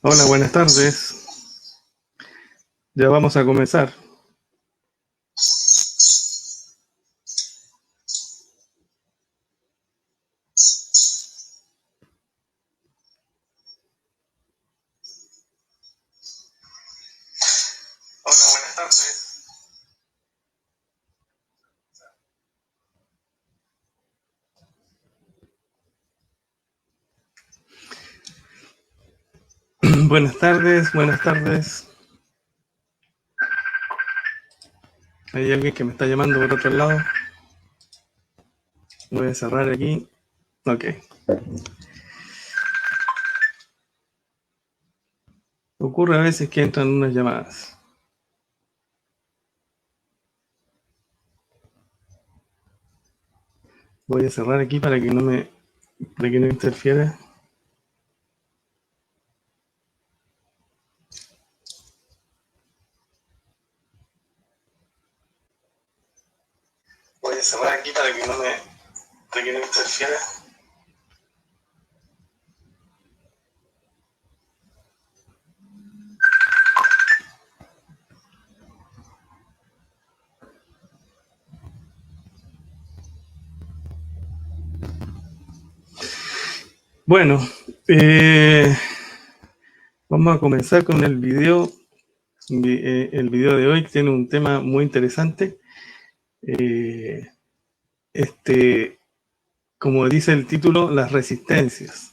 Hola, buenas tardes. Ya vamos a comenzar. Hola, buenas tardes. Buenas tardes, buenas tardes. Hay alguien que me está llamando por otro lado. Voy a cerrar aquí. Ok. Ocurre a veces que entran unas llamadas. Voy a cerrar aquí para que no interfiera. Voy a cerrar aquí para que no interfiera. Bueno, vamos a comenzar con el video. El video de hoy tiene un tema muy interesante. Como dice el título, las resistencias.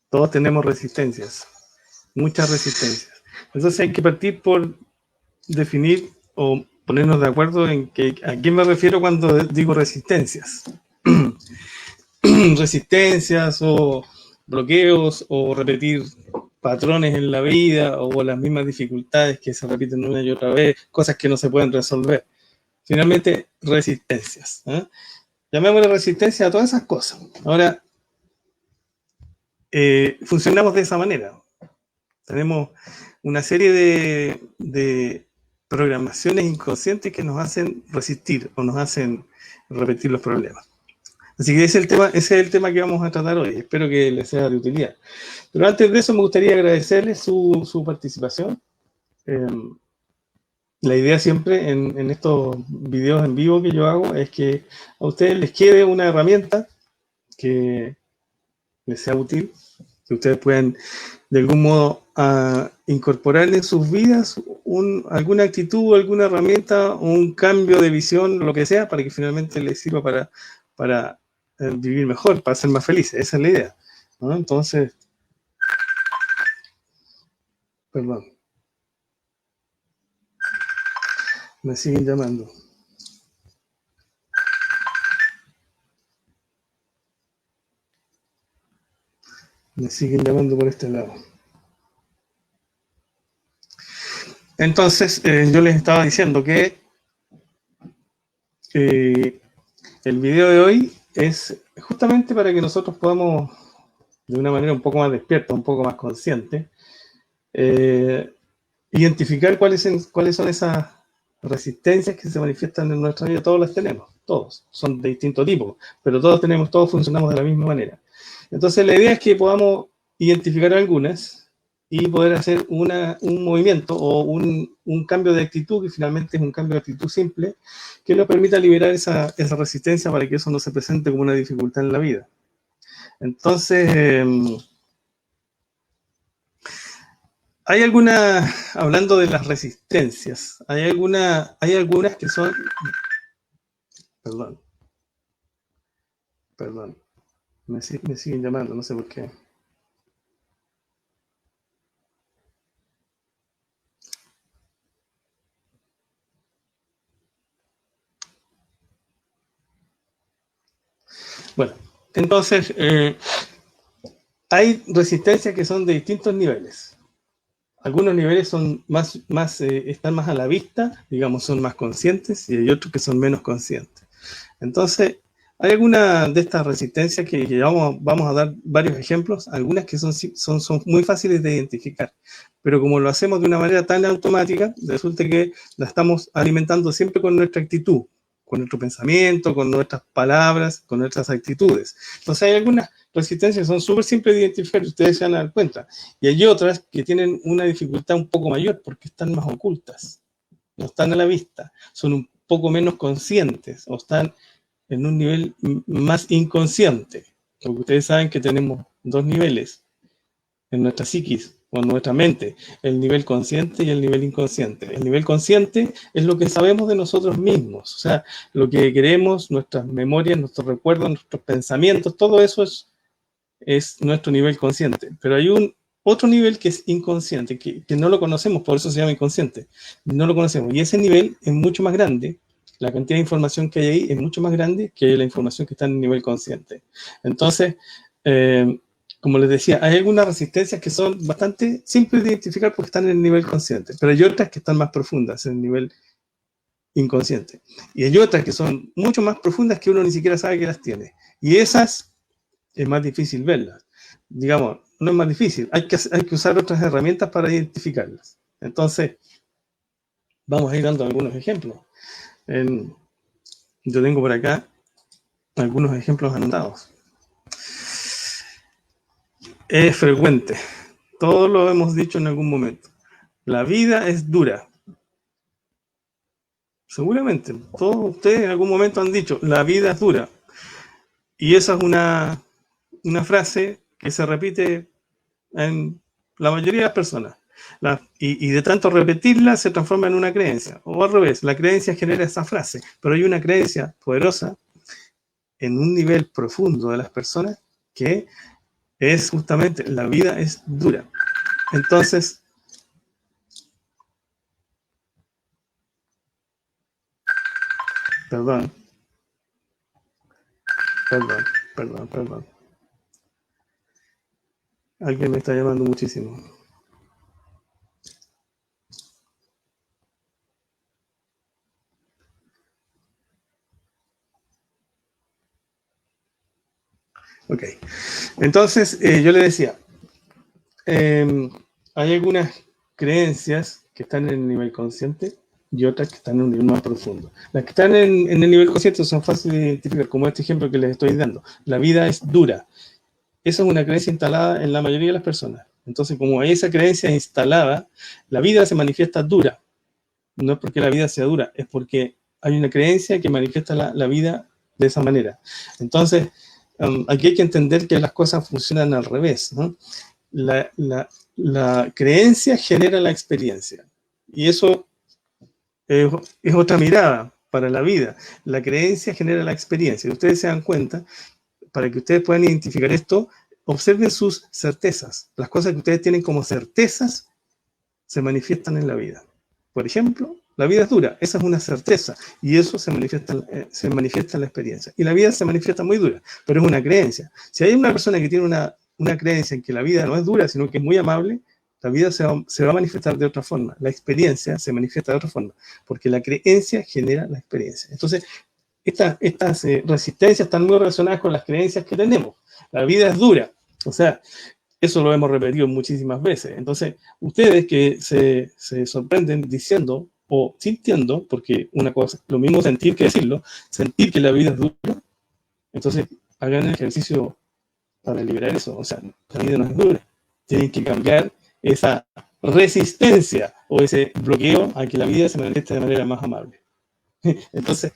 Todos tenemos resistencias, muchas resistencias. Entonces hay que partir por definir o ponernos de acuerdo en a qué me refiero cuando digo resistencias. Resistencias o bloqueos o repetir patrones en la vida o las mismas dificultades que se repiten una y otra vez, cosas que no se pueden resolver. Finalmente, resistencias. Llamémosle resistencia a todas esas cosas. Ahora, funcionamos de esa manera. Tenemos una serie de programaciones inconscientes que nos hacen resistir o nos hacen repetir los problemas. Así que ese es el tema que vamos a tratar hoy. Espero que les sea de utilidad. Pero antes de eso me gustaría agradecerles su participación. La idea siempre en estos videos en vivo que yo hago es que a ustedes les quede una herramienta que les sea útil, que ustedes puedan de algún modo incorporar en sus vidas alguna actitud, alguna herramienta, un cambio de visión, lo que sea, para que finalmente les sirva para vivir mejor, para ser más felices. Esa es la idea, ¿no? Entonces, perdón, me siguen llamando. Me siguen llamando por este lado. Entonces, yo les estaba diciendo que el video de hoy es justamente para que nosotros podamos, de una manera un poco más despierta, un poco más consciente, identificar cuáles son esas resistencias que se manifiestan en nuestra vida. Todos las tenemos, todos, son de distinto tipo, pero todos funcionamos de la misma manera. Entonces la idea es que podamos identificar algunas y poder hacer un movimiento o un cambio de actitud, que finalmente es un cambio de actitud simple, que nos permita liberar esa resistencia para que eso no se presente como una dificultad en la vida. Entonces, hay hablando de las resistencias, hay algunas que son, perdón, me siguen llamando, no sé por qué. Bueno, entonces, hay resistencias que son de distintos niveles. Algunos niveles son están más a la vista, digamos, son más conscientes, y hay otros que son menos conscientes. Entonces, hay algunas de estas resistencias que vamos a dar varios ejemplos, algunas que son muy fáciles de identificar, pero como lo hacemos de una manera tan automática, resulta que la estamos alimentando siempre con nuestra actitud. con nuestro pensamiento, con nuestras palabras, con nuestras actitudes. Entonces hay algunas resistencias que son súper simples de identificar, ustedes se van a dar cuenta. Y hay otras que tienen una dificultad un poco mayor porque están más ocultas, no están a la vista, son un poco menos conscientes o están en un nivel más inconsciente. Porque ustedes saben que tenemos dos niveles en nuestra psiquis o en nuestra mente, el nivel consciente y el nivel inconsciente. El nivel consciente es lo que sabemos de nosotros mismos, o sea, lo que queremos, nuestras memorias, nuestros recuerdos, nuestros pensamientos, todo eso es nuestro nivel consciente. Pero hay un otro nivel que es inconsciente, que no lo conocemos, por eso se llama inconsciente. No lo conocemos. Y ese nivel es mucho más grande, la cantidad de información que hay ahí es mucho más grande que la información que está en el nivel consciente. Entonces, como les decía, hay algunas resistencias que son bastante simples de identificar porque están en el nivel consciente, pero hay otras que están más profundas en el nivel inconsciente. Y hay otras que son mucho más profundas que uno ni siquiera sabe que las tiene. Y esas es más difícil verlas. Digamos, no es más difícil, hay que usar otras herramientas para identificarlas. Entonces, vamos a ir dando algunos ejemplos. Yo tengo por acá algunos ejemplos anotados. Es frecuente, todos lo hemos dicho en algún momento. La vida es dura. Seguramente, todos ustedes en algún momento han dicho, la vida es dura. Y esa es una frase que se repite en la mayoría de las personas. Y de tanto repetirla se transforma en una creencia. O al revés, la creencia genera esa frase. Pero hay una creencia poderosa en un nivel profundo de las personas que es justamente la vida es dura. Entonces, perdón. Alguien me está llamando muchísimo. Ok. Entonces, yo le decía, hay algunas creencias que están en el nivel consciente y otras que están en un nivel más profundo. Las que están en el nivel consciente son fáciles de identificar, como este ejemplo que les estoy dando. La vida es dura. Esa es una creencia instalada en la mayoría de las personas. Entonces, como hay esa creencia instalada, la vida se manifiesta dura. No es porque la vida sea dura, es porque hay una creencia que manifiesta la vida de esa manera. Entonces, aquí hay que entender que las cosas funcionan al revés, ¿no? La creencia genera la experiencia. Y eso es otra mirada para la vida. La creencia genera la experiencia. Y ustedes se dan cuenta, para que ustedes puedan identificar esto, observen sus certezas. Las cosas que ustedes tienen como certezas se manifiestan en la vida. Por ejemplo, la vida es dura, esa es una certeza, y eso se manifiesta en la experiencia. Y la vida se manifiesta muy dura, pero es una creencia. Si hay una persona que tiene una creencia en que la vida no es dura, sino que es muy amable, la vida se va a manifestar de otra forma. La experiencia se manifiesta de otra forma, porque la creencia genera la experiencia. Entonces, estas resistencias están muy relacionadas con las creencias que tenemos. La vida es dura, o sea, eso lo hemos repetido muchísimas veces. Entonces, ustedes que se sorprenden diciendo o sintiendo, porque una cosa, lo mismo sentir que decirlo, sentir que la vida es dura, entonces hagan el ejercicio para liberar eso. O sea, la vida no es dura. Tienen que cambiar esa resistencia o ese bloqueo a que la vida se manifieste de manera más amable. Entonces,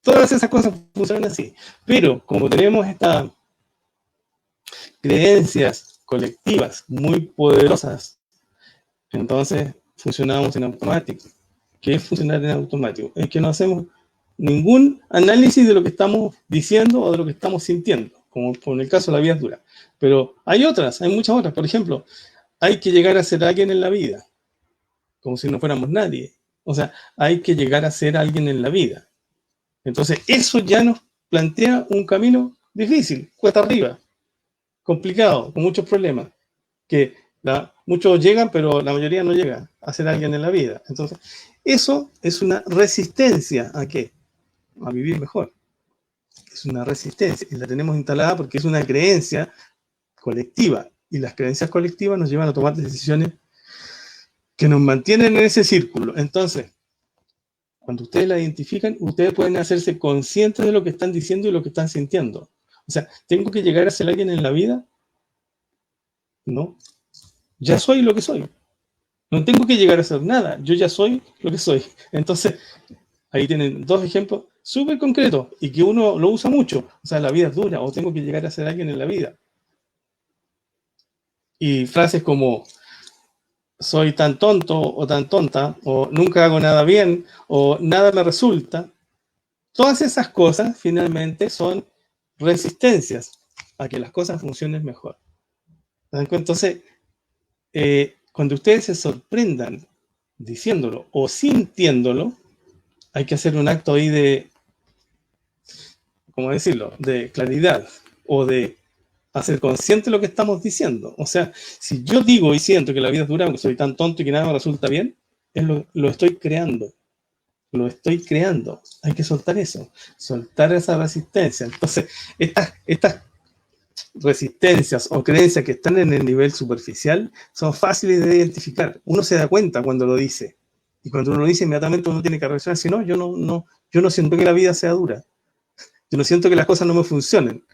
todas esas cosas funcionan así. Pero como tenemos estas creencias colectivas muy poderosas, entonces funcionamos en automático. ¿Qué es funcionar en automático? Es que no hacemos ningún análisis de lo que estamos diciendo o de lo que estamos sintiendo, como en el caso de la vida es dura. Pero hay otras, hay muchas otras. Por ejemplo, hay que llegar a ser alguien en la vida, como si no fuéramos nadie. O sea, hay que llegar a ser alguien en la vida. Entonces, eso ya nos plantea un camino difícil, cuesta arriba, complicado, con muchos problemas, que muchos llegan, pero la mayoría no llegan a ser alguien en la vida. Entonces, eso es una resistencia ¿a qué? A vivir mejor. Es una resistencia y la tenemos instalada porque es una creencia colectiva y las creencias colectivas nos llevan a tomar decisiones que nos mantienen en ese círculo. Entonces, Cuando ustedes la identifican, ustedes pueden hacerse conscientes de lo que están diciendo y lo que están sintiendo. O sea, ¿tengo que llegar a ser alguien en la vida? No. Ya soy lo que soy. No tengo que llegar a ser nada. Yo ya soy lo que soy. Entonces, ahí tienen dos ejemplos súper concretos y que uno lo usa mucho. O sea, la vida es dura o tengo que llegar a ser alguien en la vida. Y frases como soy tan tonto o tan tonta o nunca hago nada bien o nada me resulta. Todas esas cosas finalmente son resistencias a que las cosas funcionen mejor. Entonces, cuando ustedes se sorprendan diciéndolo o sintiéndolo, hay que hacer un acto ahí de, ¿cómo decirlo?, de claridad o de hacer consciente lo que estamos diciendo. O sea, si yo digo y siento que la vida es dura, porque soy tan tonto y que nada me resulta bien, lo estoy creando. Lo estoy creando. Hay que soltar eso, soltar esa resistencia. Entonces, estas resistencias o creencias que están en el nivel superficial son fáciles de identificar. Uno se da cuenta cuando lo dice. Y cuando uno lo dice, inmediatamente uno tiene que reaccionar. Si no, yo no siento que la vida sea dura. Yo no siento que las cosas no me funcionen.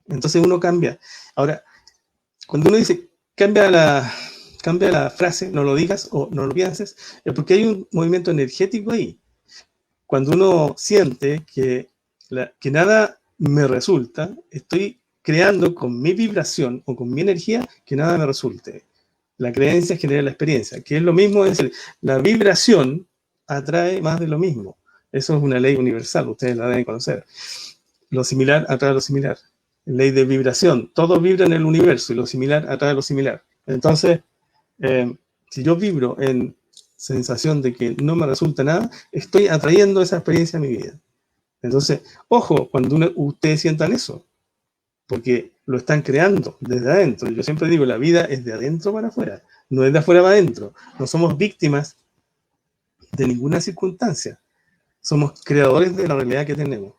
Entonces uno cambia. Ahora, cuando uno dice, cambia la frase, no lo digas o no lo pienses, es porque hay un movimiento energético ahí. Cuando uno siente que nada me resulta, estoy creando con mi vibración o con mi energía que nada me resulte. La creencia genera la experiencia, que es lo mismo, es decir, la vibración atrae más de lo mismo. Eso es una ley universal, ustedes la deben conocer. Lo similar atrae lo similar. Ley de vibración, todo vibra en el universo y lo similar atrae lo similar. Entonces, si yo vibro en sensación de que no me resulta nada, estoy atrayendo esa experiencia a mi vida. Entonces, ojo, cuando ustedes sientan eso, porque lo están creando desde adentro. Yo siempre digo, la vida es de adentro para afuera, no es de afuera para adentro. No somos víctimas de ninguna circunstancia. Somos creadores de la realidad que tenemos.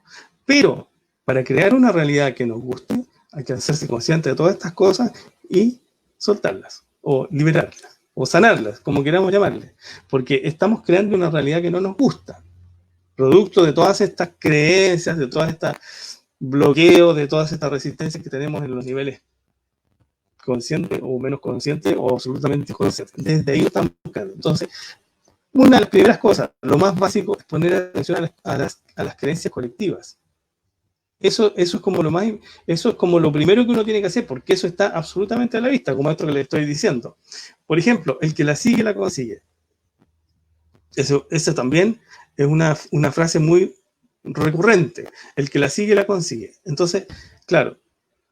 Pero para crear una realidad que nos guste, hay que hacerse consciente de todas estas cosas y soltarlas, o liberarlas, o sanarlas, como queramos llamarle. Porque estamos creando una realidad que no nos gusta, producto de todas estas creencias, de todas estas bloqueos, de todas estas resistencias que tenemos en los niveles conscientes o menos conscientes o absolutamente conscientes. Desde ahí lo estamos buscando. Entonces, una de las primeras cosas, lo más básico, es poner atención a las creencias colectivas. Eso es como eso es como lo primero que uno tiene que hacer, porque eso está absolutamente a la vista, como esto que le estoy diciendo. Por ejemplo, el que la sigue, la consigue. Eso también es una frase muy recurrente. El que la sigue, la consigue. Entonces, claro,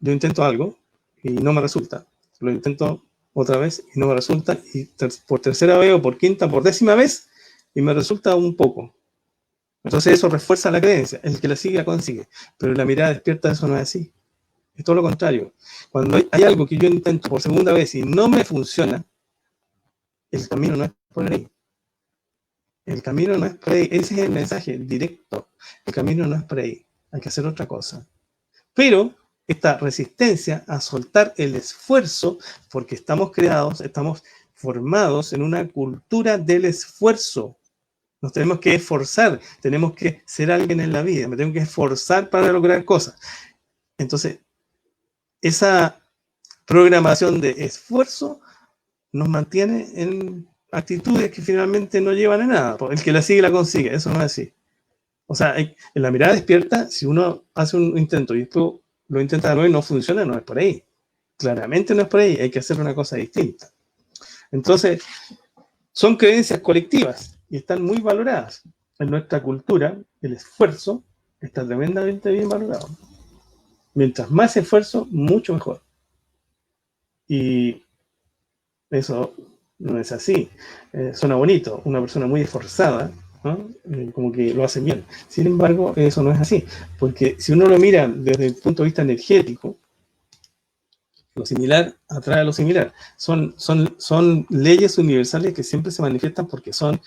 yo intento algo y no me resulta. Lo intento otra vez y no me resulta. Y por tercera vez o por quinta, por décima vez, y me resulta un poco. Entonces eso refuerza la creencia. El que la sigue, la consigue. Pero la mirada despierta, eso no es así. Es todo lo contrario. Cuando hay algo que yo intento por segunda vez y no me funciona, el camino no es por ahí. El camino no es por ahí. Ese es el mensaje directo. El camino no es por ahí. Hay que hacer otra cosa. Pero esta resistencia a soltar el esfuerzo, porque estamos formados en una cultura del esfuerzo. Nos tenemos que esforzar, tenemos que ser alguien en la vida, me tengo que esforzar para lograr cosas. Entonces, esa programación de esfuerzo nos mantiene en actitudes que finalmente no llevan a nada. El que la sigue, la consigue. Eso no es así. O sea, en la mirada despierta, si uno hace un intento y después lo intenta de nuevo y no funciona, no es por ahí. Claramente no es por ahí. Hay que hacer una cosa distinta. Entonces, son creencias colectivas y están muy valoradas. En nuestra cultura, el esfuerzo está tremendamente bien valorado. Mientras más esfuerzo, mucho mejor. Y eso no es así. Suena bonito, una persona muy esforzada, ¿no? Como que lo hace bien. Sin embargo, eso no es así, porque si uno lo mira desde el punto de vista energético, lo similar atrae a lo similar. Son leyes universales que siempre se manifiestan porque son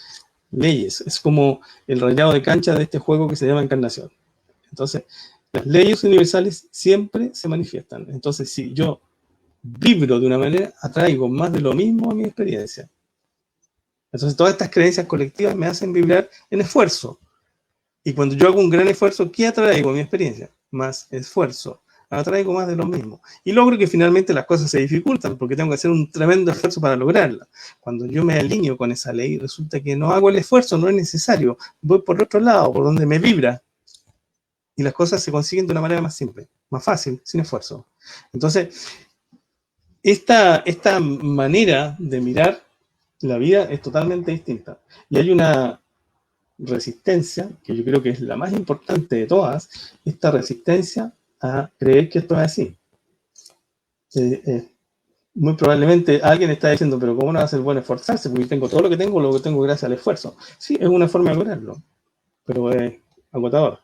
leyes. Es como el rayado de cancha de este juego que se llama Encarnación. Entonces, las leyes universales siempre se manifiestan. Entonces, si yo vibro de una manera, atraigo más de lo mismo a mi experiencia. Entonces todas estas creencias colectivas me hacen vibrar en esfuerzo. Y cuando yo hago un gran esfuerzo, ¿qué atraigo a mi experiencia? Más esfuerzo. Atraigo más de lo mismo. Y logro que finalmente las cosas se dificultan porque tengo que hacer un tremendo esfuerzo para lograrla. Cuando yo me alineo con esa ley, resulta que no hago el esfuerzo, no es necesario. Voy por otro lado, por donde me vibra. Y las cosas se consiguen de una manera más simple, más fácil, sin esfuerzo. Entonces, esta manera de mirar la vida es totalmente distinta. Y hay una resistencia, que yo creo que es la más importante de todas, esta resistencia a creer que esto es así. Muy probablemente alguien está diciendo, pero ¿cómo no va a ser bueno esforzarse? Porque tengo todo lo que tengo gracias al esfuerzo. Sí, es una forma de lograrlo, pero es agotador.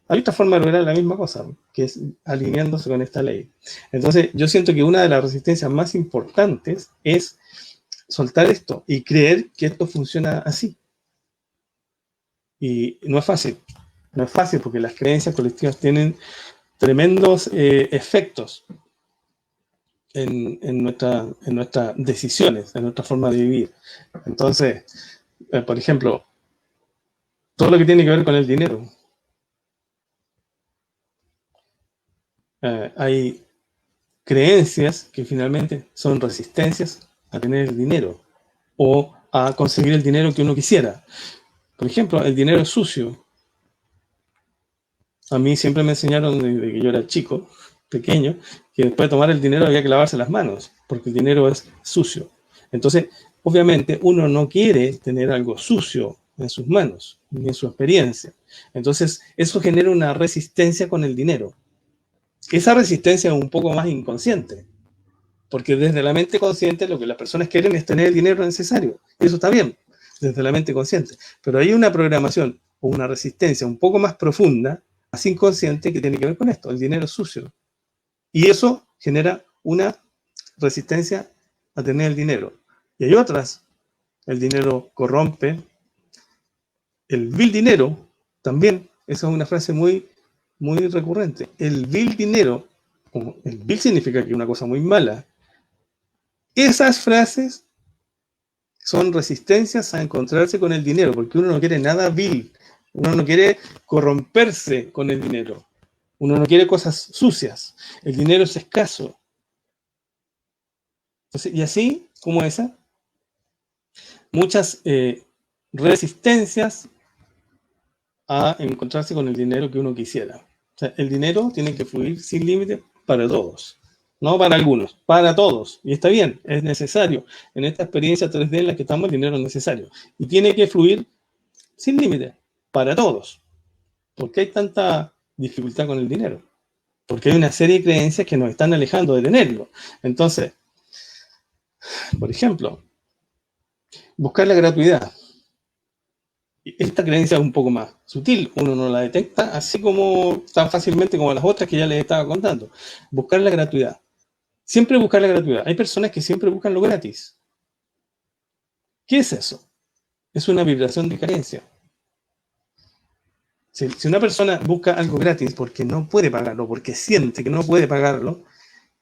Hay otra forma de lograr la misma cosa, que es alineándose con esta ley. Entonces, yo siento que una de las resistencias más importantes es soltar esto y creer que esto funciona así. Y no es fácil. No es fácil porque las creencias colectivas tienen tremendos efectos en nuestras decisiones, en nuestra forma de vivir. Entonces, por ejemplo, todo lo que tiene que ver con el dinero. Hay creencias que finalmente son resistencias a tener el dinero o a conseguir el dinero que uno quisiera. Por ejemplo, el dinero es sucio. A mí siempre me enseñaron desde que yo era chico, pequeño, que después de tomar el dinero había que lavarse las manos, porque el dinero es sucio. Entonces, obviamente, uno no quiere tener algo sucio en sus manos, ni en su experiencia. Entonces, eso genera una resistencia con el dinero. Esa resistencia es un poco más inconsciente, porque desde la mente consciente lo que las personas quieren es tener el dinero necesario. Y eso está bien, desde la mente consciente. Pero hay una programación o una resistencia un poco más profunda, más inconsciente, que tiene que ver con esto, el dinero sucio. Y eso genera una resistencia a tener el dinero. Y hay otras. El dinero corrompe. El vil dinero también. Esa es una frase muy, muy recurrente. El vil dinero, el vil significa que es una cosa muy mala. Esas frases son resistencias a encontrarse con el dinero, porque uno no quiere nada vil, uno no quiere corromperse con el dinero, uno no quiere cosas sucias, el dinero es escaso. Entonces, y así como esa, muchas resistencias a encontrarse con el dinero que uno quisiera. O sea, el dinero tiene que fluir sin límite para todos. No para algunos, para todos. Y está bien, es necesario. En esta experiencia 3D en la que estamos, el dinero es necesario. Y tiene que fluir sin límite, para todos. ¿Por qué hay tanta dificultad con el dinero? Porque hay una serie de creencias que nos están alejando de tenerlo. Entonces, por ejemplo, buscar la gratuidad. Esta creencia es un poco más sutil, uno no la detecta así como tan fácilmente como las otras que ya les estaba contando. Buscar la gratuidad. Siempre buscar la gratuidad. Hay personas que siempre buscan lo gratis. ¿Qué es eso? Es una vibración de carencia. Si una persona busca algo gratis porque no puede pagarlo, porque siente que no puede pagarlo,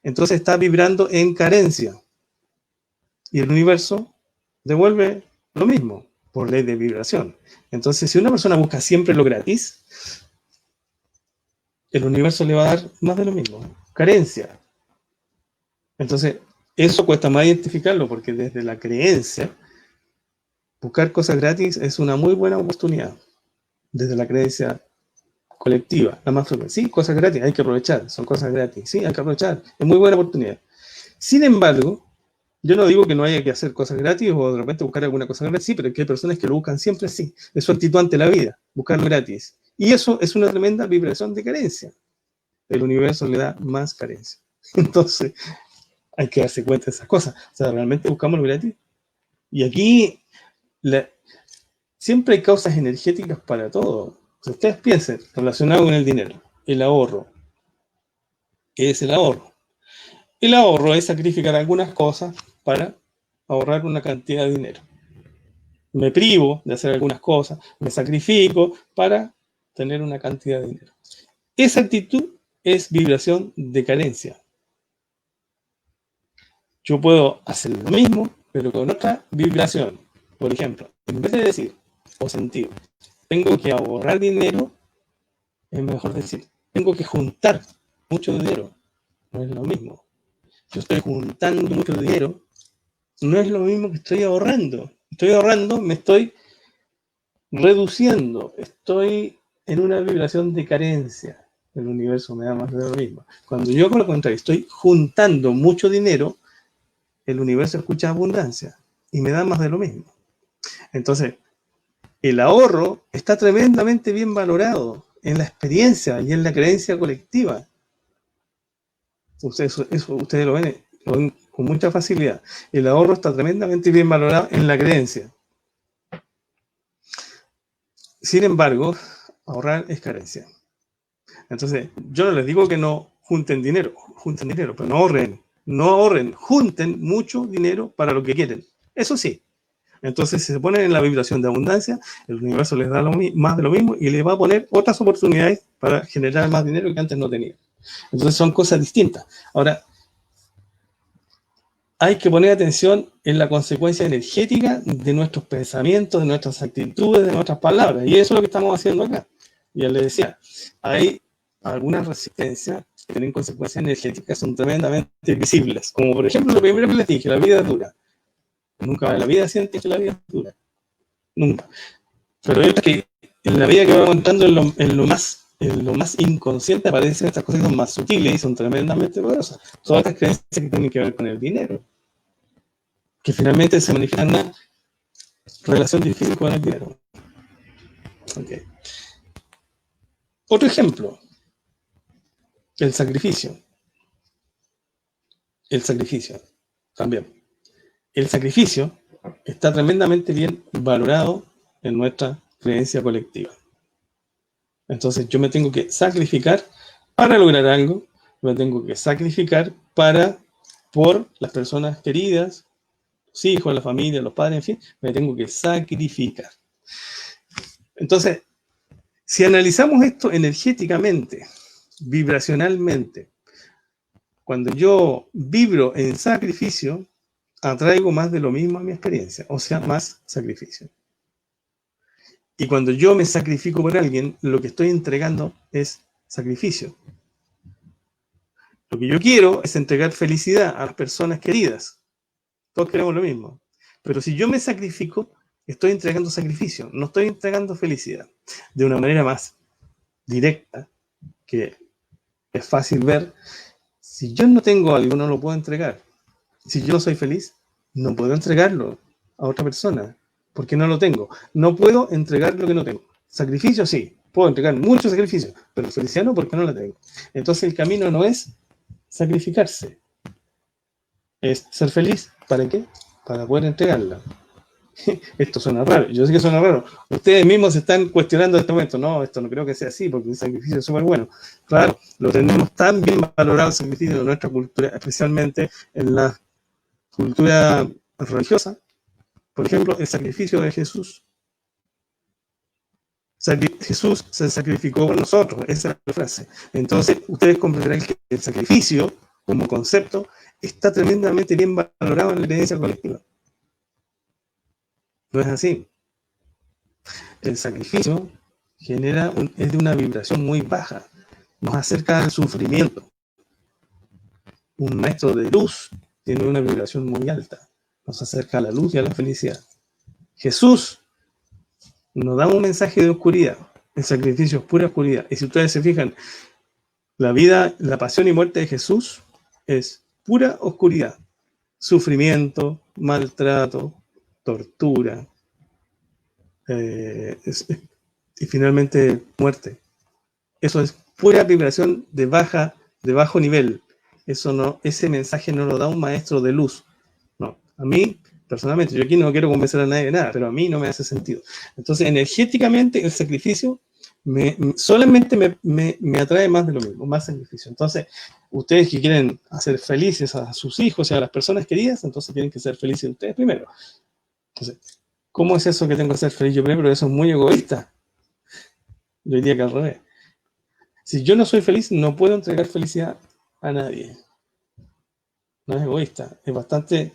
entonces está vibrando en carencia. Y el universo devuelve lo mismo, por ley de vibración. Entonces, si una persona busca siempre lo gratis, el universo le va a dar más de lo mismo, carencia. Entonces, eso cuesta más identificarlo porque desde la creencia, buscar cosas gratis es una muy buena oportunidad. Desde la creencia colectiva, la más frecuente. Sí, cosas gratis, hay que aprovechar, son cosas gratis. Sí, hay que aprovechar, es muy buena oportunidad. Sin embargo, yo no digo que no haya que hacer cosas gratis o de repente buscar alguna cosa gratis, sí, pero es que hay personas que lo buscan siempre así. Es su actitud ante la vida, buscarlo gratis. Y eso es una tremenda vibración de carencia. El universo le da más carencia. Entonces, hay que darse cuenta de esas cosas. O sea, realmente buscamos lo gratis. Y aquí siempre hay causas energéticas para todo. Si ustedes piensen, relacionado con el dinero, el ahorro. ¿Qué es el ahorro? El ahorro es sacrificar algunas cosas para ahorrar una cantidad de dinero. Me privo de hacer algunas cosas, me sacrifico para tener una cantidad de dinero. Esa actitud es vibración de carencia. Yo puedo hacer lo mismo, pero con otra vibración. Por ejemplo, en vez de decir o sentir, tengo que ahorrar dinero, es mejor decir, tengo que juntar mucho dinero. No es lo mismo. Yo estoy juntando mucho dinero, no es lo mismo que estoy ahorrando. Estoy ahorrando, me estoy reduciendo, estoy en una vibración de carencia. El universo me da más de lo mismo. Cuando yo, por lo contrario, estoy juntando mucho dinero, el universo escucha abundancia y me da más de lo mismo. Entonces, el ahorro está tremendamente bien valorado en la experiencia y en la creencia colectiva. Ustedes lo ven con mucha facilidad. El ahorro está tremendamente bien valorado en la creencia. Sin embargo, ahorrar es carencia. Entonces, yo no les digo que no junten dinero, pero no ahorren, junten mucho dinero para lo que quieren. Eso sí. Entonces, si se ponen en la vibración de abundancia, el universo les da más de lo mismo y les va a poner otras oportunidades para generar más dinero que antes no tenían. Entonces, son cosas distintas. Ahora, hay que poner atención en la consecuencia energética de nuestros pensamientos, de nuestras actitudes, de nuestras palabras. Y eso es lo que estamos haciendo acá. Ya les decía, hay algunas resistencias que tienen consecuencias energéticas que son tremendamente visibles. Como por ejemplo, lo primero que les dije, la vida es dura. Nunca en la vida sienten que la vida es dura. Nunca. Pero es que en la vida que vamos entrando en lo más inconsciente aparecen estas cosas que son más sutiles y son tremendamente poderosas. Todas estas creencias que tienen que ver con el dinero, que finalmente se manifiestan en una relación difícil con el dinero. Okay. Otro ejemplo, el sacrificio. El sacrificio, también. El sacrificio está tremendamente bien valorado en nuestra creencia colectiva. Entonces yo me tengo que sacrificar para lograr algo, me tengo que sacrificar por las personas queridas, los hijos, la familia, los padres, en fin, me tengo que sacrificar. Entonces, si analizamos esto energéticamente, vibracionalmente, cuando yo vibro en sacrificio, atraigo más de lo mismo a mi experiencia, o sea, más sacrificio. Y cuando yo me sacrifico por alguien, lo que estoy entregando es sacrificio. Lo que yo quiero es entregar felicidad a las personas queridas. Todos queremos lo mismo. Pero si yo me sacrifico, estoy entregando sacrificio, no estoy entregando felicidad. De una manera más directa, que es fácil ver, si yo no tengo algo, no lo puedo entregar. Si yo no soy feliz, no puedo entregarlo a otra persona, porque no lo tengo. No puedo entregar lo que no tengo. Sacrificio, sí. Puedo entregar mucho sacrificio, pero felicidad no, porque no la tengo. Entonces el camino no es sacrificarse, es ser feliz. ¿Para qué? Para poder entregarla. Esto suena raro, yo sé que suena raro. Ustedes mismos se están cuestionando en este momento. No, esto no creo que sea así, porque el sacrificio es súper bueno. Claro, lo tenemos tan bien valorado el sacrificio en nuestra cultura, especialmente en la cultura religiosa. Por ejemplo, el sacrificio de Jesús. Jesús se sacrificó por nosotros, esa es la frase. Entonces, ustedes comprenderán que el sacrificio, como concepto, está tremendamente bien valorado en la creencia colectiva. No es así. El sacrificio es de una vibración muy baja, nos acerca al sufrimiento. Un maestro de luz tiene una vibración muy alta, nos acerca a la luz y a la felicidad. Jesús nos da un mensaje de oscuridad. El sacrificio es pura oscuridad. Y si ustedes se fijan, la vida, la pasión y muerte de Jesús es pura oscuridad. Sufrimiento, maltrato, tortura, y finalmente muerte. Eso es pura vibración de bajo nivel. Ese mensaje no lo da un maestro de luz. No, a mí, personalmente, yo aquí no quiero convencer a nadie de nada, pero a mí no me hace sentido. Entonces, energéticamente, el sacrificio solamente me atrae más de lo mismo, más sacrificio. Entonces, ustedes que quieren hacer felices a sus hijos y a las personas queridas, entonces tienen que ser felices ustedes primero. Entonces, ¿cómo es eso que tengo que ser feliz yo primero? Eso es muy egoísta. Yo diría que al revés. Si yo no soy feliz, no puedo entregar felicidad a nadie. No es egoísta, es bastante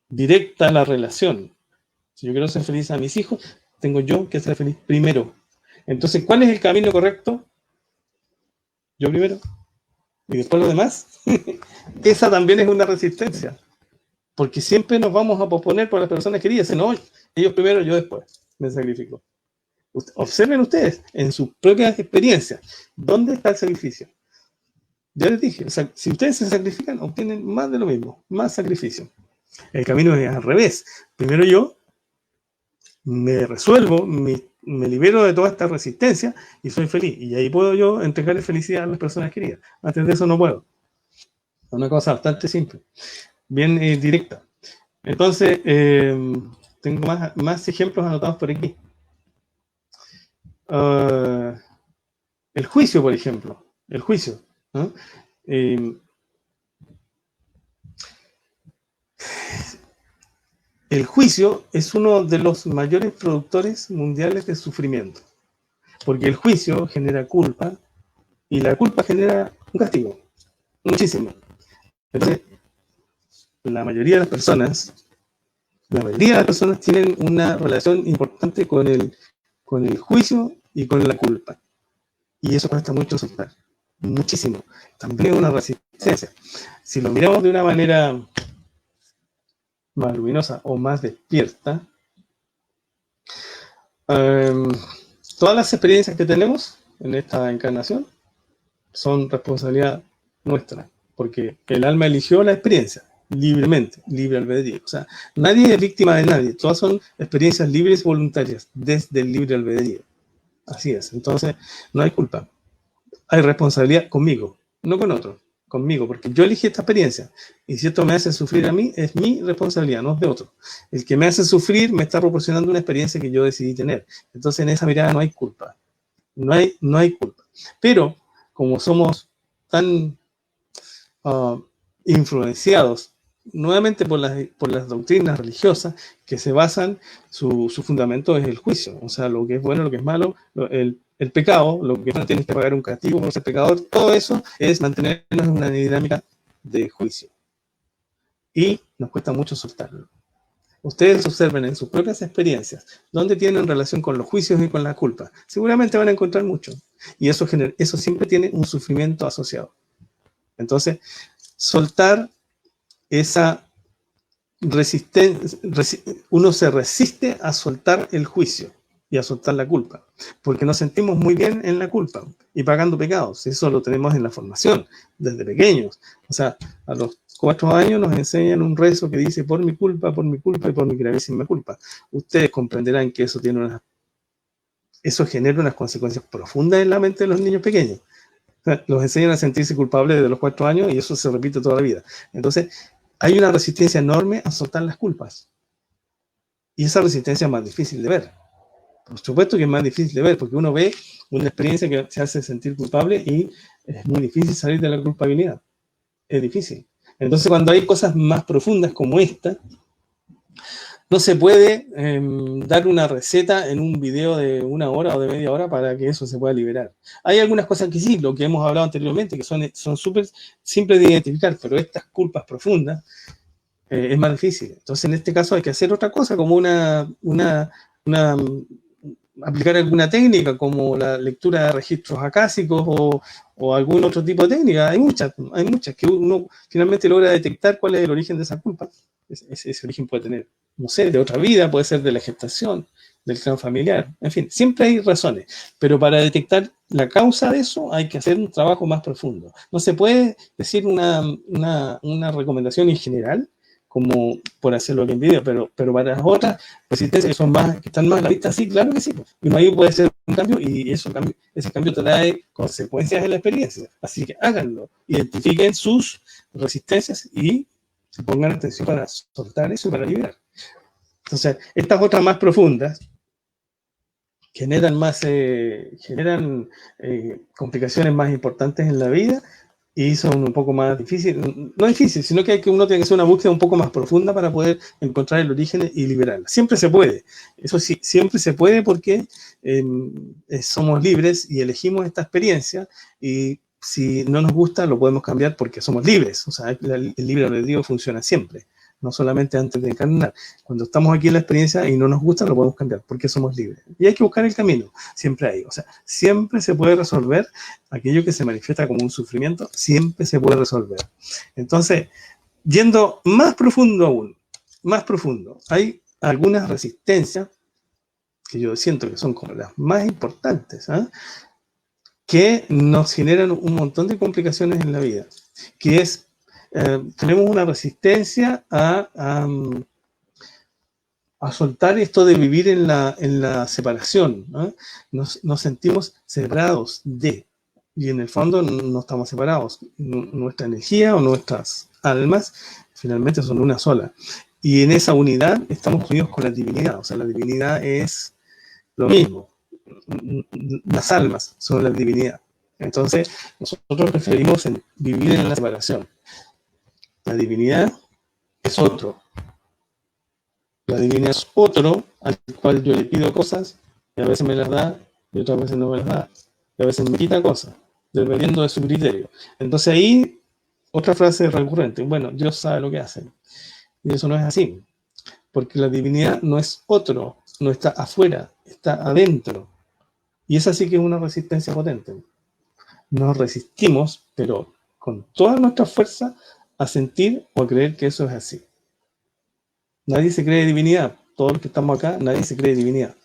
directa la relación. Si yo quiero ser feliz a mis hijos, tengo yo que ser feliz primero. Entonces, ¿cuál es el camino correcto? Yo primero y después los demás. Esa también es una resistencia, porque siempre nos vamos a posponer por las personas queridas. No, ellos primero, yo después. Me sacrifico. Observen ustedes en sus propias experiencias dónde está el sacrificio. Ya les dije, o sea, si ustedes se sacrifican, obtienen más de lo mismo, más sacrificio. El camino es al revés. Primero yo me resuelvo, me libero de toda esta resistencia y soy feliz. Y ahí puedo yo entregarle felicidad a las personas queridas. Antes de eso no puedo. Es una cosa bastante simple, bien directa. Entonces, tengo más ejemplos anotados por aquí. El juicio, por ejemplo. El juicio, ¿no? El juicio es uno de los mayores productores mundiales de sufrimiento, porque el juicio genera culpa y la culpa genera un castigo, muchísimo. Entonces, la mayoría de las personas tienen una relación importante con el juicio y con la culpa. Y eso cuesta mucho soltar, muchísimo. También es una resistencia. Si lo miramos de una manera más luminosa o más despierta, todas las experiencias que tenemos en esta encarnación son responsabilidad nuestra, porque el alma eligió la experiencia libremente, libre albedrío. O sea, nadie es víctima de nadie, todas son experiencias libres y voluntarias desde el libre albedrío. Así es, entonces no hay culpa, hay responsabilidad conmigo, no con otro, conmigo, porque yo elegí esta experiencia y si esto me hace sufrir a mí, es mi responsabilidad, no es de otro. El que me hace sufrir me está proporcionando una experiencia que yo decidí tener. Entonces en esa mirada no hay culpa, no hay culpa. Pero como somos tan influenciados nuevamente por las doctrinas religiosas que se basan, su fundamento es el juicio, o sea, lo que es bueno, lo que es malo, el pecado, lo que no tienes que pagar un castigo por ser pecador, todo eso es mantenernos en una dinámica de juicio. Y nos cuesta mucho soltarlo. Ustedes observen en sus propias experiencias dónde tienen relación con los juicios y con la culpa. Seguramente van a encontrar mucho. Y eso siempre tiene un sufrimiento asociado. Entonces, soltar esa resistencia, uno se resiste a soltar el juicio y a soltar la culpa, porque nos sentimos muy bien en la culpa y pagando pecados. Eso lo tenemos en la formación, desde pequeños. O sea, a los 4 años nos enseñan un rezo que dice por mi culpa y por mi gravísima culpa. Ustedes comprenderán que eso genera unas consecuencias profundas en la mente de los niños pequeños. O sea, los enseñan a sentirse culpables desde los 4 años y eso se repite toda la vida. Entonces, hay una resistencia enorme a soltar las culpas. Y esa resistencia es más difícil de ver. Por supuesto que es más difícil de ver, porque uno ve una experiencia que se hace sentir culpable y es muy difícil salir de la culpabilidad. Es difícil. Entonces, cuando hay cosas más profundas como esta, no se puede dar una receta en un video de 1 hora o de media hora para que eso se pueda liberar. Hay algunas cosas que sí, lo que hemos hablado anteriormente, que son súper simples de identificar, pero estas culpas profundas es más difícil. Entonces, en este caso hay que hacer otra cosa, como aplicar alguna técnica, como la lectura de registros acásicos o algún otro tipo de técnica. Hay muchas que uno finalmente logra detectar cuál es el origen de esa culpa. Ese origen puede tener, no sé, de otra vida, puede ser de la gestación, del clan familiar, en fin, siempre hay razones, pero para detectar la causa de eso hay que hacer un trabajo más profundo. No se puede decir una recomendación en general, como por hacerlo en video, pero para las otras resistencias que están más a la vista, sí, claro que sí. Y ahí puede ser un cambio y ese cambio trae consecuencias en la experiencia. Así que háganlo, identifiquen sus resistencias y pongan atención para soltar eso y para liberar. Entonces, estas otras más profundas generan complicaciones más importantes en la vida y son un poco más difíciles, no difícil, sino que uno tiene que hacer una búsqueda un poco más profunda para poder encontrar el origen y liberarla. Siempre se puede, eso sí, siempre se puede porque somos libres y elegimos esta experiencia y si no nos gusta lo podemos cambiar porque somos libres, o sea, el libre albedrío funciona siempre. no solamente antes de encarnar. Cuando estamos aquí en la experiencia y no nos gusta, lo podemos cambiar, porque somos libres. Y hay que buscar el camino, siempre hay. O sea, siempre se puede resolver aquello que se manifiesta como un sufrimiento, siempre se puede resolver. Entonces, yendo más profundo aún, más profundo, hay algunas resistencias que yo siento que son como las más importantes, ¿eh? Que nos generan un montón de complicaciones en la vida, que es, tenemos una resistencia a soltar esto de vivir en la separación, ¿no? Nos sentimos separados de, y en el fondo no estamos separados. Nuestra energía o nuestras almas finalmente son una sola. Y en esa unidad estamos unidos con la divinidad. O sea, la divinidad es lo mismo. Las almas son la divinidad. Entonces, nosotros preferimos vivir en la separación. La divinidad es otro. La divinidad es otro al cual yo le pido cosas y a veces me las da y otras veces no me las da. Y a veces me quita cosas, dependiendo de su criterio. Entonces ahí, otra frase recurrente. Bueno, Dios sabe lo que hace. Y eso no es así. Porque la divinidad no es otro, no está afuera, está adentro. Y esa sí que es una resistencia potente. Nos resistimos, pero con toda nuestra fuerza, a sentir o a creer que eso es así. Nadie se cree divinidad. Todos los que estamos acá, nadie se cree divinidad.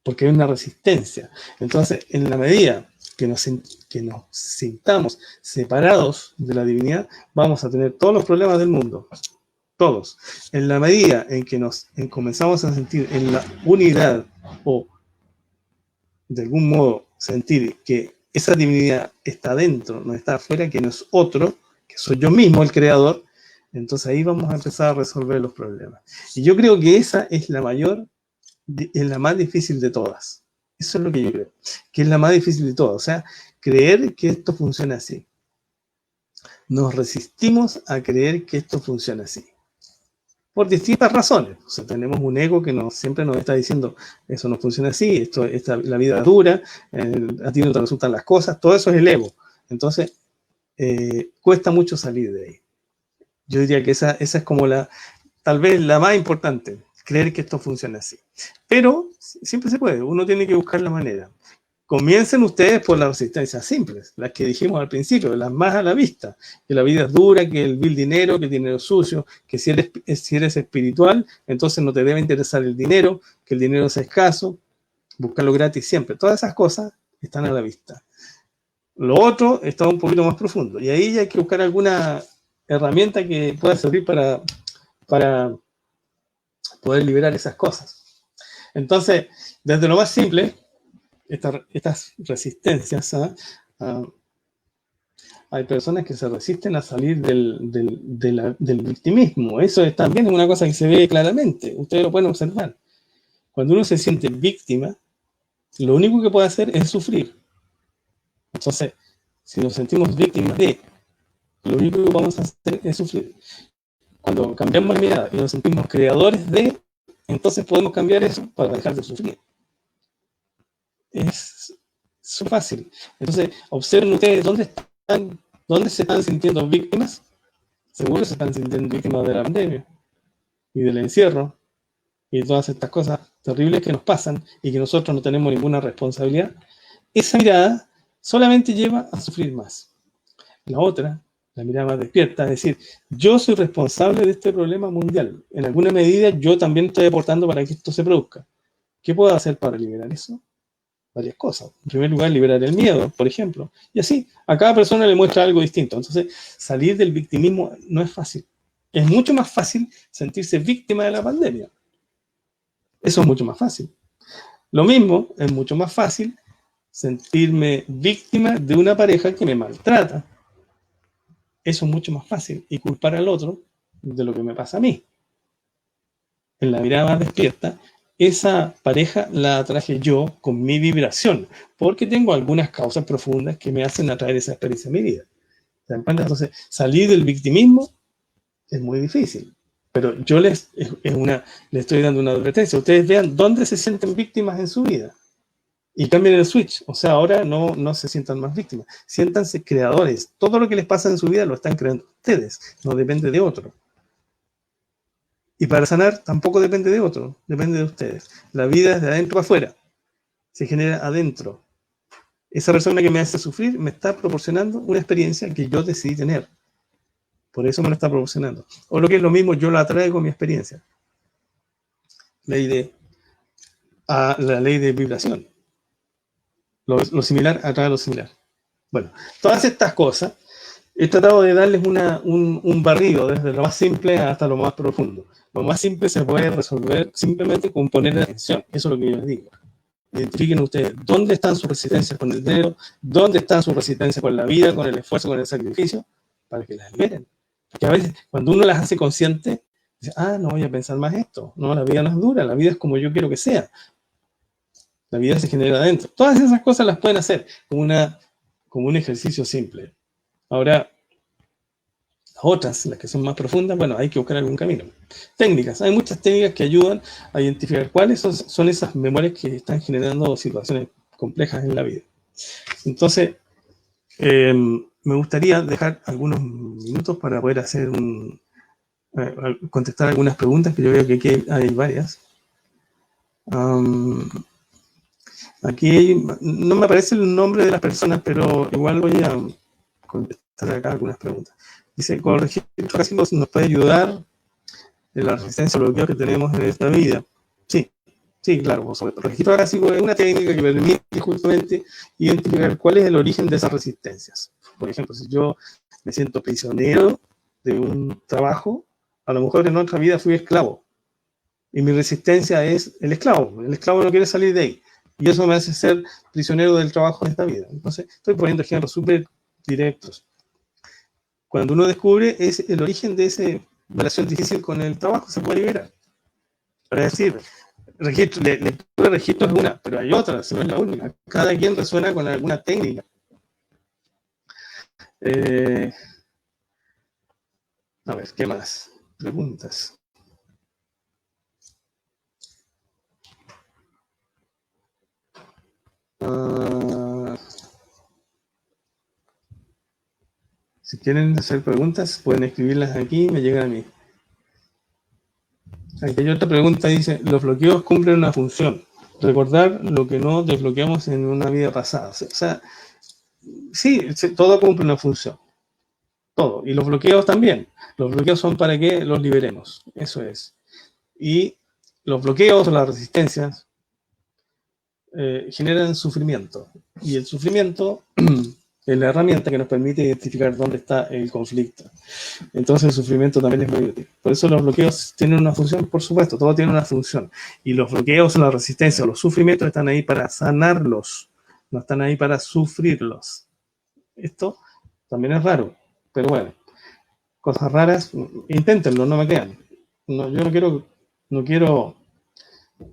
Porque hay una resistencia. Entonces, en la medida que nos sintamos separados de la divinidad, vamos a tener todos los problemas del mundo. Todos. En la medida en que comenzamos a sentir en la unidad o de algún modo sentir que esa divinidad está dentro, no está afuera, que no es otro, que soy yo mismo el creador, entonces ahí vamos a empezar a resolver los problemas. Y yo creo que esa es la más difícil de todas. Eso es lo que yo creo, que es la más difícil de todas. O sea, creer que esto funciona así. Nos resistimos a creer que esto funciona así. Por distintas razones. O sea, tenemos un ego que siempre nos está diciendo eso no funciona así, la vida es dura, a ti no te resultan las cosas, todo eso es el ego. Entonces, cuesta mucho salir de ahí. Yo diría que esa es como tal vez la más importante, creer que esto funciona así. Pero siempre se puede, uno tiene que buscar la manera. Comiencen ustedes por las resistencias simples, las que dijimos al principio, las más a la vista, que la vida es dura, que el dinero, que el dinero es sucio, que si eres espiritual, entonces no te debe interesar el dinero, que el dinero es escaso, buscarlo gratis siempre. Todas esas cosas están a la vista. Lo otro está un poquito más profundo, y ahí hay que buscar alguna herramienta que pueda servir para poder liberar esas cosas. Entonces, desde lo más simple, estas resistencias, hay personas que se resisten a salir del victimismo. Eso también es una cosa que se ve claramente. Ustedes lo pueden observar. Cuando uno se siente víctima, lo único que puede hacer es sufrir. Entonces, si nos sentimos víctimas lo único que vamos a hacer es sufrir. Cuando cambiamos la mirada y nos sentimos creadores entonces podemos cambiar eso para dejar de sufrir. Es fácil. Entonces, observen ustedes dónde se están sintiendo víctimas. Seguro se están sintiendo víctimas de la pandemia y del encierro y todas estas cosas terribles que nos pasan y que nosotros no tenemos ninguna responsabilidad. Esa mirada solamente lleva a sufrir más. La otra, la mirada más despierta, es decir, yo soy responsable de este problema mundial. En alguna medida yo también estoy aportando para que esto se produzca. ¿Qué puedo hacer para liberar eso? Varias cosas. En primer lugar, liberar el miedo, por ejemplo. Y así, a cada persona le muestra algo distinto. Entonces, salir del victimismo no es fácil. Es mucho más fácil sentirse víctima de la pandemia. Eso es mucho más fácil. Lo mismo, es mucho más fácil sentirme víctima de una pareja que me maltrata. Eso es mucho más fácil. Y culpar al otro de lo que me pasa a mí. En la mirada más despierta, esa pareja la atraje yo con mi vibración, porque tengo algunas causas profundas que me hacen atraer esa experiencia a mi vida. ¿Se dan cuenta? Entonces, salir del victimismo es muy difícil, pero yo le estoy dando una advertencia. Ustedes vean dónde se sienten víctimas en su vida y cambien el switch. O sea, ahora no se sientan más víctimas, siéntanse creadores. Todo lo que les pasa en su vida lo están creando ustedes, no depende de otro. Y para sanar tampoco depende de otro, depende de ustedes. La vida es de adentro para afuera, se genera adentro. Esa persona que me hace sufrir me está proporcionando una experiencia que yo decidí tener. Por eso me lo está proporcionando. O lo que es lo mismo, yo lo atraigo con mi experiencia. La ley de vibración. Lo similar atrae lo similar. Bueno, todas estas cosas he tratado de darles un barrido desde lo más simple hasta lo más profundo. Lo más simple se puede resolver simplemente con poner atención. Eso es lo que yo les digo. Identifiquen ustedes dónde están sus resistencias con el dinero, dónde están sus resistencias con la vida, con el esfuerzo, con el sacrificio, para que las liberen. Porque a veces, cuando uno las hace consciente, dice, no voy a pensar más esto. No, la vida no es dura, la vida es como yo quiero que sea. La vida se genera adentro. Todas esas cosas las pueden hacer como un ejercicio simple. Ahora, otras, las que son más profundas, bueno, hay que buscar algún camino. Técnicas, hay muchas técnicas que ayudan a identificar cuáles son esas memorias que están generando situaciones complejas en la vida. Entonces, me gustaría dejar algunos minutos para poder hacer contestar algunas preguntas, que yo veo que aquí hay varias. Aquí no me aparece el nombre de las personas, pero igual voy a contestar acá algunas preguntas. Dice, con el registro acásico nos puede ayudar en la resistencia o bloqueo que tenemos en esta vida. Sí, claro, sobre todo. El registro acásico es una técnica que permite justamente identificar cuál es el origen de esas resistencias. Por ejemplo, si yo me siento prisionero de un trabajo, a lo mejor en otra vida fui esclavo. Y mi resistencia es el esclavo. El esclavo no quiere salir de ahí. Y eso me hace ser prisionero del trabajo en esta vida. Entonces, estoy poniendo ejemplos súper directos. Cuando uno descubre el origen de esa relación difícil con el trabajo, se puede liberar. Para decir, lectura de registro es una, pero hay otras, no es la única. Cada quien resuena con alguna técnica. A ver, ¿qué más? Preguntas. Si quieren hacer preguntas, pueden escribirlas aquí y me llegan a mí. Aquí hay otra pregunta, dice, los bloqueos cumplen una función. Recordar lo que no desbloqueamos en una vida pasada. O sea, sí, todo cumple una función. Todo. Y los bloqueos también. Los bloqueos son para que los liberemos. Eso es. Y los bloqueos o las resistencias generan sufrimiento. Y el sufrimiento es la herramienta que nos permite identificar dónde está el conflicto. Entonces el sufrimiento también es muy útil. Por eso los bloqueos tienen una función, por supuesto, todo tiene una función. Y los bloqueos o la resistencia o los sufrimientos están ahí para sanarlos, no están ahí para sufrirlos. Esto también es raro, pero bueno, cosas raras, inténtenlo, no me crean. No, yo no quiero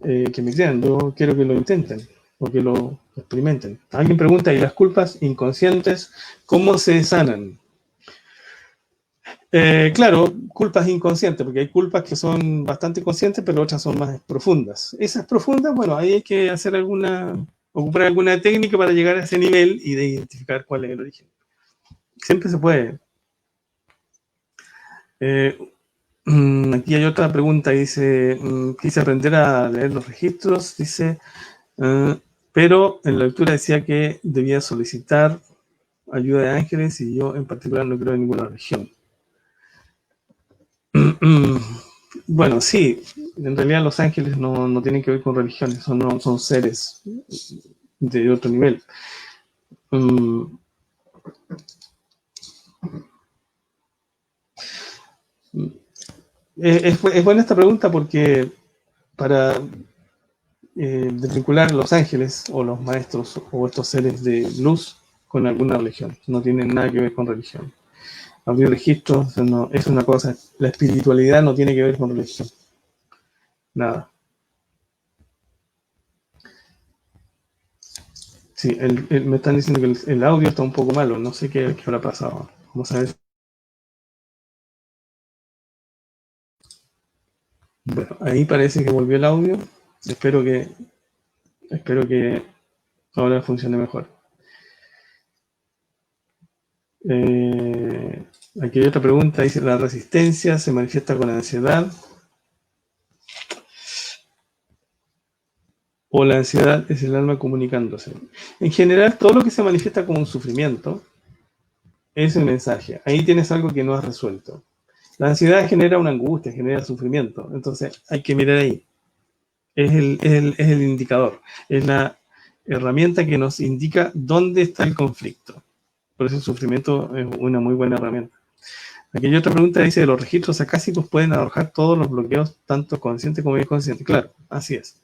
que me crean, yo quiero que lo intenten o que lo experimenten. Alguien pregunta, ¿y las culpas inconscientes cómo se sanan? Claro, culpas inconscientes, porque hay culpas que son bastante conscientes, pero otras son más profundas. Esas profundas, bueno, ahí hay que ocupar alguna técnica para llegar a ese nivel y de identificar cuál es el origen. Siempre se puede. Aquí hay otra pregunta, dice, quise aprender a leer los registros, dice, pero en la lectura decía que debía solicitar ayuda de ángeles y yo en particular no creo en ninguna religión. Bueno, sí, en realidad los ángeles no tienen que ver con religiones, son seres de otro nivel. Es buena esta pregunta porque para desvincular los ángeles o los maestros o estos seres de luz con alguna religión, no tienen nada que ver con religión. Abrir registros es una cosa, la espiritualidad no tiene que ver con religión, nada. Sí, me están diciendo que el audio está un poco malo, no sé qué habrá pasado. Vamos a ver. Bueno, ahí parece que volvió el audio. Espero que ahora funcione mejor. Aquí hay otra pregunta, dice, ¿la resistencia se manifiesta con ansiedad? o la ansiedad es el alma comunicándose. En general, todo lo que se manifiesta como un sufrimiento es el mensaje. Ahí tienes algo que no has resuelto. La ansiedad genera una angustia, genera sufrimiento. Entonces hay que mirar ahí. Es el indicador. Es la herramienta que nos indica dónde está el conflicto. Por eso el sufrimiento es una muy buena herramienta. Aquí hay otra pregunta, dice, los registros acásicos pueden arrojar todos los bloqueos, tanto conscientes como inconscientes. Claro, así es.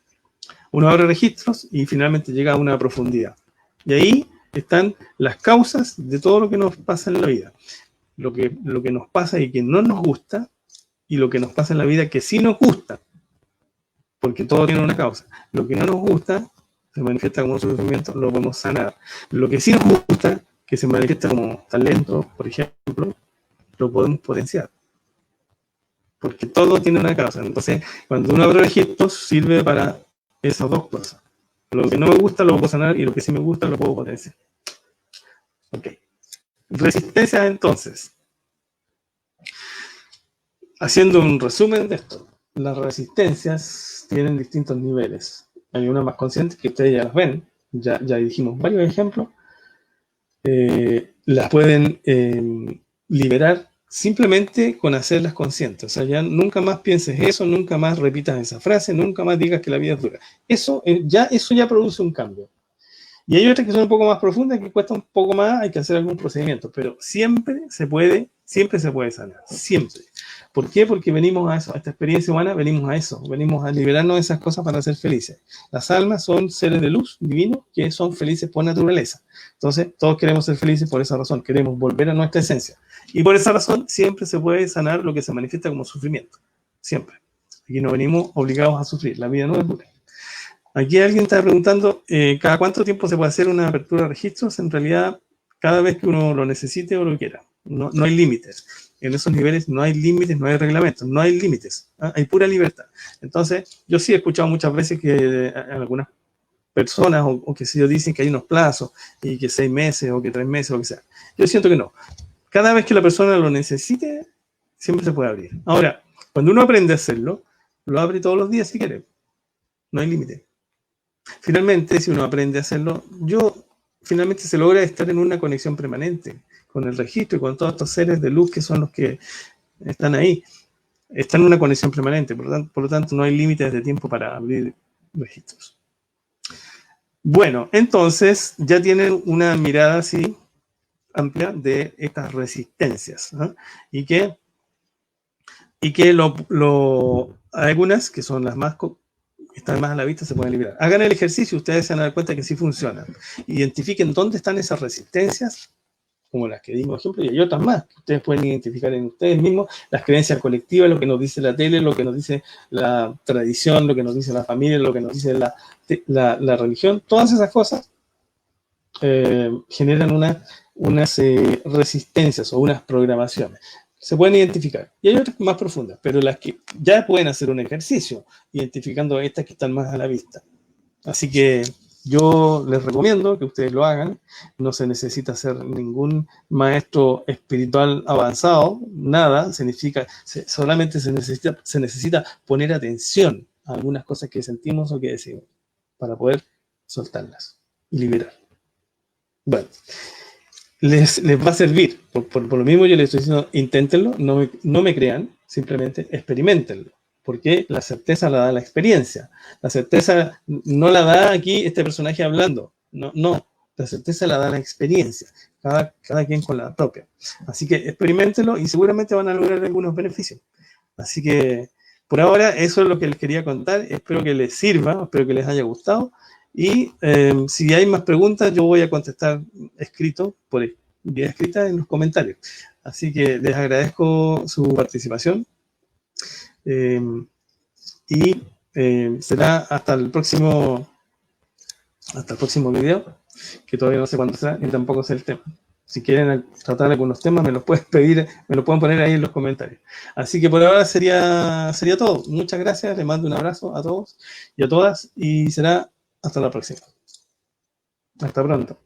Uno abre registros y finalmente llega a una profundidad. Y ahí están las causas de todo lo que nos pasa en la vida. Lo que nos pasa y que no nos gusta, y lo que nos pasa en la vida que sí nos gusta, porque todo tiene una causa. Lo que no nos gusta se manifiesta como sufrimiento, lo podemos sanar. Lo que sí nos gusta, que se manifiesta como talento, por ejemplo, lo podemos potenciar. Porque todo tiene una causa. Entonces, cuando uno abre registros, sirve para esas dos cosas. Lo que no me gusta lo puedo sanar y lo que sí me gusta lo puedo potenciar. Ok. Resistencia, entonces. Haciendo un resumen de esto, las resistencias tienen distintos niveles. Hay unas más conscientes que ustedes ya las ven, ya dijimos varios ejemplos. Las pueden liberar simplemente con hacerlas conscientes. O sea, ya nunca más pienses eso, nunca más repitas esa frase, nunca más digas que la vida es dura. Eso ya produce un cambio. Y hay otras que son un poco más profundas, que cuesta un poco más, hay que hacer algún procedimiento, pero siempre se puede sanar, siempre. ¿Por qué? Porque venimos a eso, a esta experiencia humana, venimos a eso, venimos a liberarnos de esas cosas para ser felices. Las almas son seres de luz divinos que son felices por naturaleza. Entonces, todos queremos ser felices por esa razón, queremos volver a nuestra esencia. Y por esa razón, siempre se puede sanar lo que se manifiesta como sufrimiento. Siempre. Aquí no venimos obligados a sufrir, la vida no es dura. Aquí alguien está preguntando, ¿cada cuánto tiempo se puede hacer una apertura de registros? En realidad, cada vez que uno lo necesite o lo quiera. No hay límites. En esos niveles no hay límites, no hay reglamentos, no hay límites. Hay pura libertad. Entonces, yo sí he escuchado muchas veces que algunas personas o que si yo dicen que hay unos plazos y que 6 meses o que 3 meses o que sea. Yo siento que no. Cada vez que la persona lo necesite, siempre se puede abrir. Ahora, cuando uno aprende a hacerlo, lo abre todos los días si quiere. No hay límite. Finalmente, si uno aprende a hacerlo, finalmente se logra estar en una conexión permanente con el registro y con todos estos seres de luz que son los que están ahí. Están en una conexión permanente, por lo tanto no hay límites de tiempo para abrir registros. Bueno, entonces ya tienen una mirada así amplia de estas resistencias, ¿no? Y que algunas que son las más están más a la vista, se pueden liberar. Hagan el ejercicio, ustedes se van a dar cuenta que sí funcionan. Identifiquen dónde están esas resistencias, como las que dimos ejemplo, y hay otras más que ustedes pueden identificar en ustedes mismos, las creencias colectivas, lo que nos dice la tele, lo que nos dice la tradición, lo que nos dice la familia, lo que nos dice la religión, todas esas cosas generan unas resistencias o unas programaciones. Se pueden identificar. Y hay otras más profundas, pero las que ya pueden hacer un ejercicio, identificando estas que están más a la vista. Así que yo les recomiendo que ustedes lo hagan. No se necesita ser ningún maestro espiritual avanzado, nada. Solamente se necesita poner atención a algunas cosas que sentimos o que decimos para poder soltarlas y liberar. Bueno. Les va a servir. Por lo mismo yo les estoy diciendo, inténtenlo, no me crean, simplemente experimentenlo. Porque la certeza la da la experiencia. La certeza no la da aquí este personaje hablando. No. La certeza la da la experiencia. Cada quien con la propia. Así que experimentenlo y seguramente van a lograr algunos beneficios. Así que por ahora eso es lo que les quería contar. Espero que les sirva, espero que les haya gustado. Y si hay más preguntas, yo voy a contestar escrito, por vía escrita en los comentarios. Así que les agradezco su participación. Y será hasta el próximo video, que todavía no sé cuándo será, ni tampoco sé el tema. Si quieren tratar algunos temas, me los pueden pedir, me los pueden poner ahí en los comentarios. Así que por ahora sería todo. Muchas gracias, les mando un abrazo a todos y a todas, y será hasta la próxima. Hasta pronto.